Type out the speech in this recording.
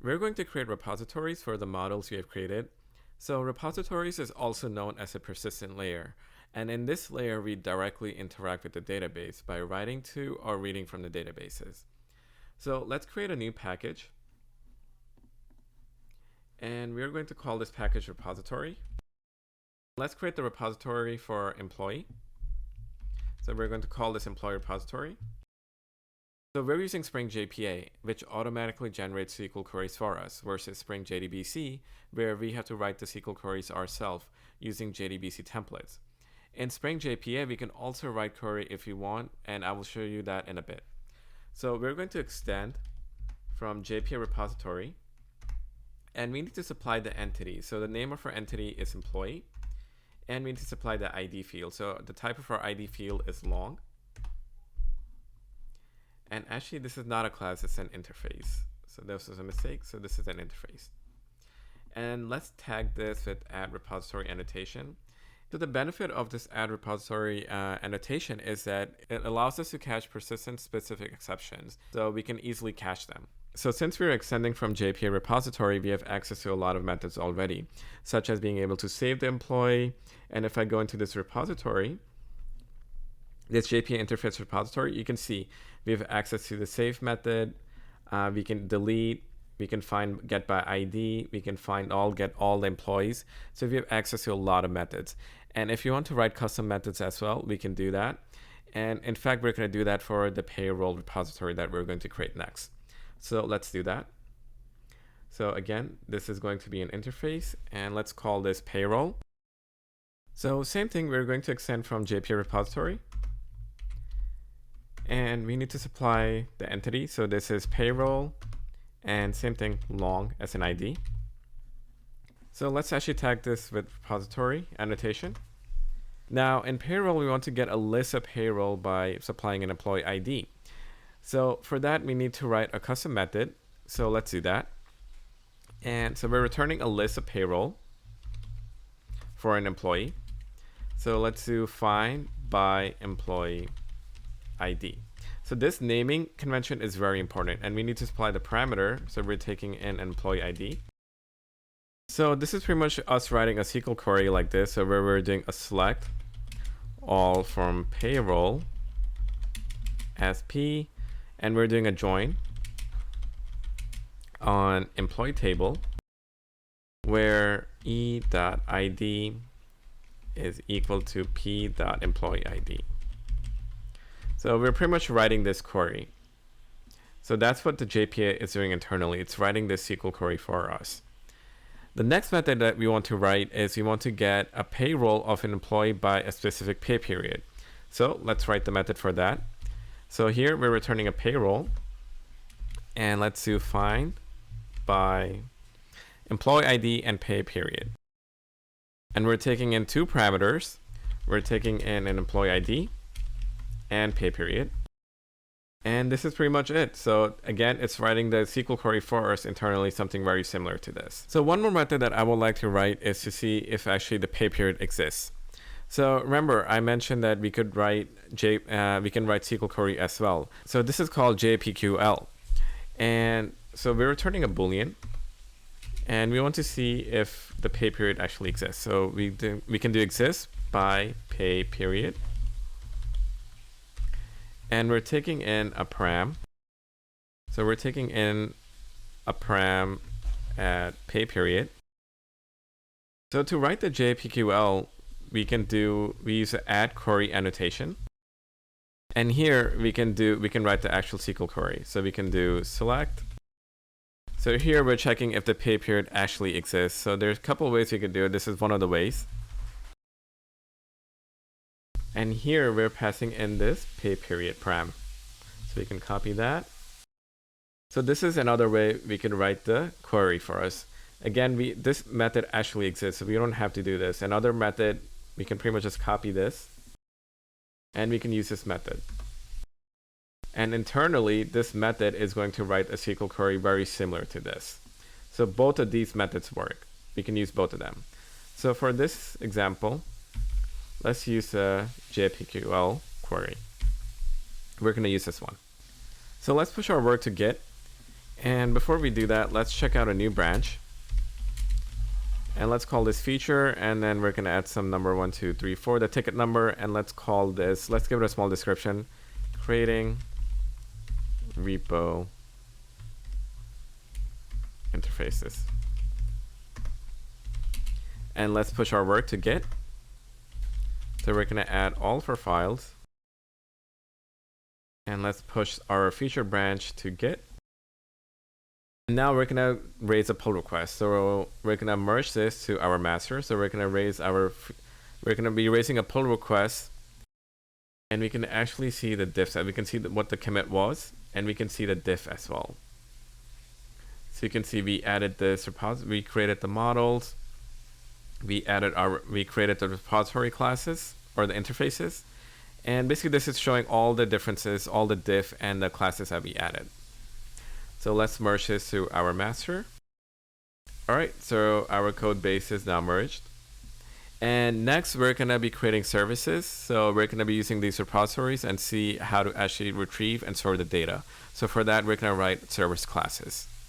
We're going to create repositories for the models we have created. So repositories is also known as a persistent layer. And in this layer, we directly interact with the database by writing to or reading from the databases. So let's create a new package. And we're going to call this package repository. Let's create the repository for employee. So we're going to call this employee repository. So we're using Spring JPA, which automatically generates SQL queries for us, versus Spring JDBC, where we have to write the SQL queries ourselves using JDBC templates. In Spring JPA, we can also write query if we want, and I will show you that in a bit. So we're going to extend from JPA repository, and we need to supply the entity. So the name of our entity is employee, and we need to supply the ID field. So the type of our ID field is long. And actually, this is not a class, it's an interface. So this was a mistake, so this is an interface. And let's tag this with add repository annotation. So the benefit of this add repository annotation is that it allows us to catch persistent specific exceptions, so we can easily catch them. So since we're extending from JPA repository, we have access to a lot of methods already, such as being able to save the employee. And if I go into this repository, this JPA interface repository, you can see we have access to the save method. We can delete, we can find get by ID, we can find all, get all the employees. So we have access to a lot of methods. And if you want to write custom methods as well, we can do that. And in fact, we're going to do that for the payroll repository that we're going to create next. So let's do that. So again, this is going to be an interface, and let's call this payroll. So same thing, we're going to extend from JPA repository. And we need to supply the entity. So this is payroll, and same thing, long as an ID. So let's actually tag this with repository annotation. Now in payroll, we want to get a list of payroll by supplying an employee ID. So for that, we need to write a custom method. So let's do that. And so we're returning a list of payroll for an employee. So let's do find by employee ID. So this naming convention is very important, and we need to supply the parameter. So we're taking in an employee ID. So this is pretty much us writing a SQL query like this. So where we're doing a select all from payroll as P, and we're doing a join on employee table where e.id is equal to p.employee ID. So we're pretty much writing this query. So that's what the JPA is doing internally. It's writing this SQL query for us. The next method that we want to write is we want to get a payroll of an employee by a specific pay period. So let's write the method for that. So here we're returning a payroll, and let's do find by employee ID and pay period. And we're taking in two parameters. We're taking in an employee ID and pay period. And this is pretty much it. So again, it's writing the SQL query for us internally, something very similar to this. So one more method that I would like to write is to see if actually the pay period exists. So remember, I mentioned that we could write we can write SQL query as well. So this is called JPQL. And so we're returning a Boolean, and we want to see if the pay period actually exists. So we can do exist by pay period. And we're taking in a param. So we're taking in a param at pay period. So to write the JPQL, we use the add query annotation. And here we can write the actual SQL query. So we can do select. So here we're checking if the pay period actually exists. So there's a couple of ways we could do it. This is one of the ways. And here we're passing in this pay period param. So we can copy that. So this is another way we can write the query for us. Again, this method actually exists, so we don't have to do this. Another method, we can pretty much just copy this, and we can use this method. And internally, this method is going to write a SQL query very similar to this. So both of these methods work. We can use both of them. So for this example, let's use a JPQL query. We're going to use this one. So let's push our work to Git. And before we do that, let's check out a new branch. And let's call this feature, and then we're gonna add some number 1, 2, 3, 4, the ticket number, and let's call this, let's give it a small description, creating repo interfaces. And let's push our work to Git. So we're gonna add all of our files, and let's push our feature branch to Git. Now we're gonna raise a pull request. So we're gonna merge this to our master. So we're gonna be raising a pull request, and we can actually see the diff set. We can see what the commit was, and we can see the diff as well. So you can see we added this repository, we created the models, we created the repository classes or the interfaces, and basically this is showing all the differences, all the diff and the classes that we added. So let's merge this to our master. All right, so our code base is now merged. And next, we're gonna be creating services. So we're gonna be using these repositories and see how to actually retrieve and store the data. So for that, we're gonna write service classes.